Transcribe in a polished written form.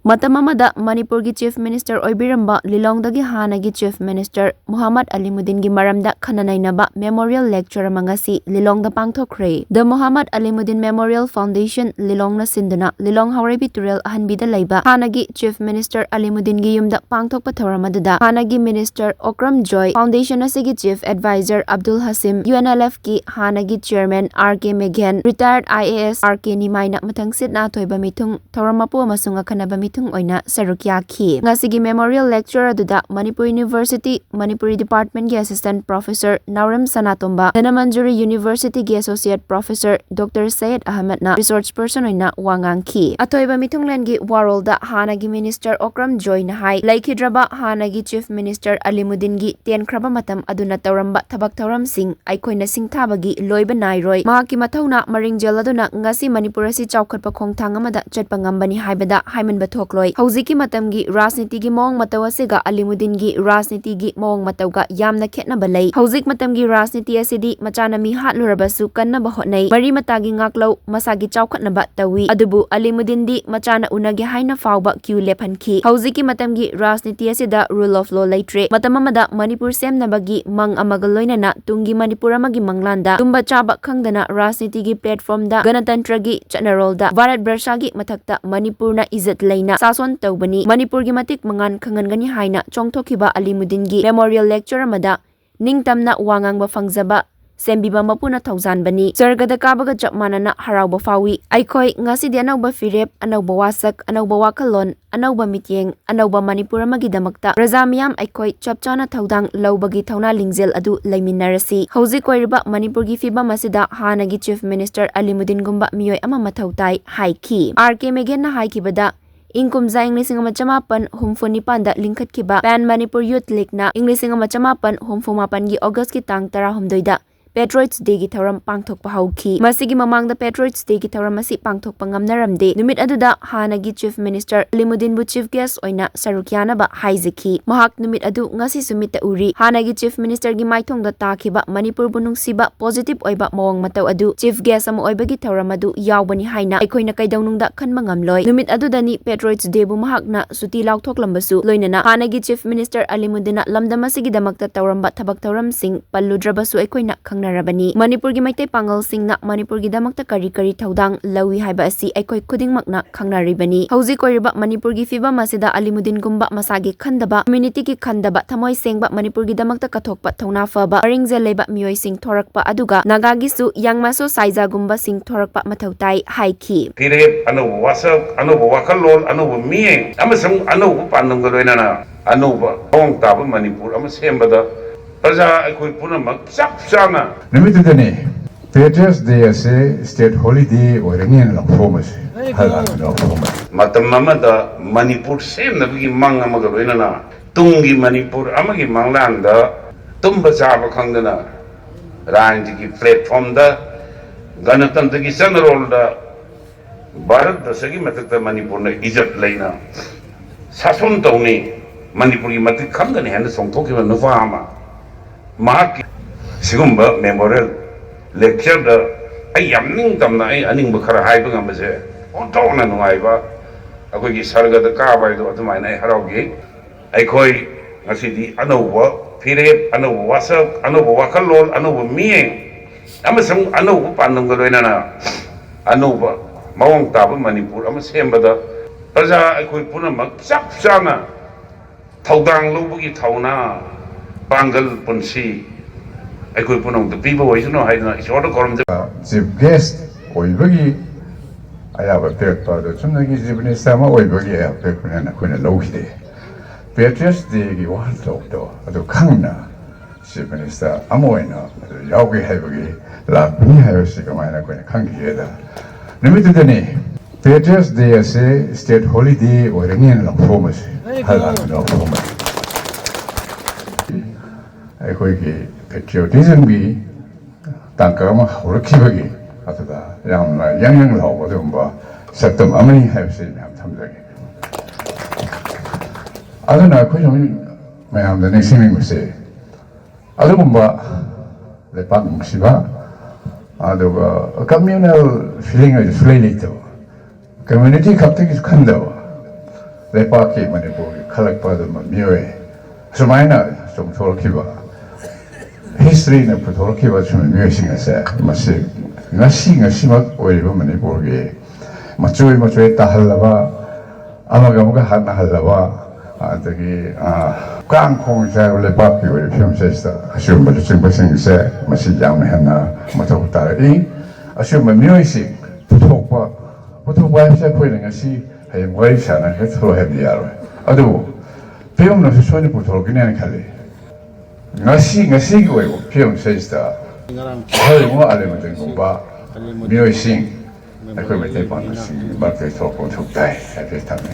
Matamamada Manipurgi Chief Minister Oibiramba Lilongdagi Hannagi Chief Minister Mohammed Alimuddin Maramda Khananainaba Memorial Lecture Mangasi Lilongda pangthokre. The Mohammed Alimuddin Memorial Foundation Lilongna sinduna Lilong Haoreibi Turel Ahanbida leiba Hannagi Chief Minister Alimuddin yumda pangthokpa thouram aduda Hannagi Minister Okram Joy Foundation asigi Chief Advisor Abul Hashim UNLF ki Hannagi Chairman RK.Meghen Retired IAS Rk Nimai mathang sitna athoiba mithung thouram mapu amasung akhannaba mithung oina saruk yakhi. Ngasigi Memorial Lecture aduda Manipur University Manipuri Department gi Assistant Professor Nauram Sanatomba Danamanjuri University gi Associate Professor Dr. Syed Ahmed na Research Person oina wangangki. Athoiba mithunglen gi warolda Hannagi Minister Okram Joy na hai laikhidraba Hannagi Chief Minister Alimuddin gi tenkraba matam aduna tauramba thabak thouram sing aikoina singthabagi loiba nairoi mahaki mathauna maringjel aduna ngasi Manipur asi chaukhatpa khongthang amada chatpa ngambani haibada haimanba thokloi. Hauziki matamgi rajniti gi mawng mataw asiga Alimuddin gi rajniti gi mawng matawga yamna khetnaba lei. Hauzik matamgi rajniti asidi machanami hatlurabasu kannaba hotnai. Mari matagi ngaklo masagi chaukhatnaba tawi. Adubu Alimuddin di machana unagi haina fawba queue lephanki. Hauziki matamgi rajniti asida rule of law leitre. Matamamada Manipur semnabagi mang amaga loinana tungi Manipur amagi manglanda tumba chaba khangdana rajniti gi platform da ganatantra gi chanarolda Bharat Barsha gi mathakta Manipur na izat leina sason tawbani Manipur gi matik mangan khangangani haina chongthokiba Alimuddin gi Memorial Lecture amada ningtamna wangangba fangjaba sembiba mapuna thousand bani sargada kabaga chapmanana harauba fawi aikoi ngasi di anauba firep anauba wasak anauba wakalon anauba mityeng anauba Manipur amagi damakta rajamiyam aikoi chapchana thaudang laubagi thauna lingjel adu leiminarasi hauji koiriba Manipur gi fiba masida Hannagi Chief Minister Alimuddin gumba miyoi ama mathautai haiki RK.Meghen na haikibada Ingkumza English nga machamapan humfunipan da lingkat kiba Pan Manipur Youth League na English nga machamapan humfumapan gi August ki tang 12 da Patriots Day gi thouram pangthokpa hauki. Masigi mamangda Patriots Day gi thouram asi pangthokpa ngamnaramde. Numit aduda Hannagi Chief Minister Alimuddin bu Chief Guest oina saruk yanaba haizaki. Mahak numit adu ngasi sumita uri. Hannagi Chief Minister gi maithongda takiba Manipur bu nungsiba positive oiba mawang mataw adu Chief Guest amo oibagi thouram adu yawbani haina aikoina kaidawnungda khanma ngamloi. Numit adudani Patriots Day bu mahakna suti lauthoklambasu loinana Hannagi Chief Minister Alimuddin lamdam asigi damakta tauramba thabak thouram sing palludrabasu aikoina Rabani Manipur gi maitai pangal singna Manipur gi damakta kari thaudang lawi haiba asi aikoi khudingmakna khangnaribani hauji koiriba Manipur gi fiba masida Alimuddin gumba masagi khandaba community ki khandaba thamoi sengba Manipur gi damakta kathokpa thauna faba aringje leiba miyoi sing thorakpa aduga naga gi su yangmaso saiza gumba sing thorakpa mathautai haiki pirep anu wasak anu wakalol anu mieng amasung anu panungaloinana anu bong taba Manipur amasembada Praja aikoi punamak chap chana numitudani Patriots Day ase state holiday oirangin lakfomas halan lakfomas matam amada Manipur semnabigi mang amaga loinana tungi Manipur amagi manglanda tumba chaba khangdana ranjigi platform da ganatantra gi chanarol da Bharat Barsha gi matakta Manipur na izat leina sason tawni Manipur gi matik khangdani hana songthokiba nufama Mahaki sigumba Memorial Lecture da ay yamning tamna ay aning bukhara haiba ngambase ontona nungaiba akoi gi sarga da ka bai do atumai nai haraugi ai khoi ngasidi anauba firep anauba wasak anauba wakalol anauba mieng amasung anauba panungaloina na anauba mawang taba Manipur amasembada praja aikoi punamak chap chana thaudang lobagi thauna Bangal punsi, aku punong the people who know how to sort of call them. Chief Guest oibagi ayaba pekpa do chunagi jibni sama oibagi ya pekuna na kuna lohide. Patriots Day gi wan to adu khangna Chief Minister amoina adu yawgi haibagi la bi haibasi kamaina kuna khangi eda. Numitudani Patriots Day ase state holiday oirangin lakfomas halan lakfomas aikoi patriotism gi tangkama horakibagi atada yamna yangyang lawa dumba saktam amani haibse nam thamjagi aduna khoi jom mayam da nexing muse adugumba lepak musiba aduga communal feeling is really to community kaptagi khanda ꯂꯩꯄꯥꯛꯀꯤ ꯃꯅꯤꯄꯨꯔꯒꯤ ꯈꯜꯂꯛꯄ ꯑꯗꯨꯝ ꯃꯤꯑꯣꯏ ꯁꯨꯃꯥꯏꯅ ꯆꯣꯡꯊꯣꯔꯛꯈꯤꯕ ꯍꯤꯁꯇ꯭ꯔꯤꯅ ꯄꯨꯊꯣꯔꯛꯈꯤꯕ ꯁꯨꯝꯕ ꯃꯤꯑꯣꯏꯁꯤꯡ ꯑꯁꯦ ꯃꯁꯤ ꯉꯁꯤꯃꯛ ꯑꯣꯏꯔꯤꯕ ꯃꯅꯤꯄꯨꯔꯒꯤ ꯃꯆꯣꯏ ꯇꯥꯍꯜꯂꯕ ꯑꯃꯒ ꯑꯃꯒ ꯍꯥꯠꯅꯍꯜꯂꯕ ꯑꯗꯒꯤ ꯀꯥꯡꯈꯣꯡ ꯆꯥꯏꯕ ꯂꯩꯄꯥꯛꯀꯤ ꯑꯣꯏꯔꯤꯕ ꯐꯤꯕꯝꯁꯤꯗ ꯑꯁꯤꯒꯨꯝꯕ ꯂꯨꯆꯤꯡꯕꯁꯤꯡꯁꯦ ꯃꯁꯤ ꯌꯥꯝꯅ ꯍꯦꯟꯅ ꯃꯊꯧ ꯇꯥꯔꯛꯏ ꯑꯁꯤꯒꯨꯝꯕ ꯃꯤꯑꯣꯏꯁꯤꯡ ꯄꯨꯊꯣꯛꯄ ꯍꯥꯏꯕꯁꯦ ꯑꯩꯈꯣꯏꯅ ꯉꯁꯤ ꯍꯌꯦꯡ ꯋꯥꯔꯤ ꯁꯥꯟꯅꯔꯒ ꯊꯣꯛꯂꯛ ꯍꯥꯏꯕꯗꯤ ꯌꯥꯔꯣꯏ ꯑꯗꯨꯕꯨ ꯐꯤꯕꯝꯅꯁꯨ ꯁꯣꯏꯅ ꯄꯨꯊꯣꯔꯛꯀꯅꯦꯅ ꯈꯜꯂꯤ ꯉꯁꯤꯒꯤ ꯑꯣꯏꯕ ꯐꯤꯕꯝꯁꯤꯗ ꯍꯣꯏꯃꯣ ꯑꯂꯤꯃꯨꯗꯤꯟꯒꯨꯝꯕ ꯃꯤꯑꯣꯏꯁꯤꯡ ꯑꯩꯈꯣꯏ ꯃꯩꯇꯩ ꯄꯥꯡꯒꯜꯁꯤꯡꯒꯤ ꯃꯔꯛꯇ ꯊꯣꯛꯄ ꯃꯊꯧ ꯇꯥꯏ ꯍꯥꯏꯕꯁꯤ ꯊꯝꯃꯤ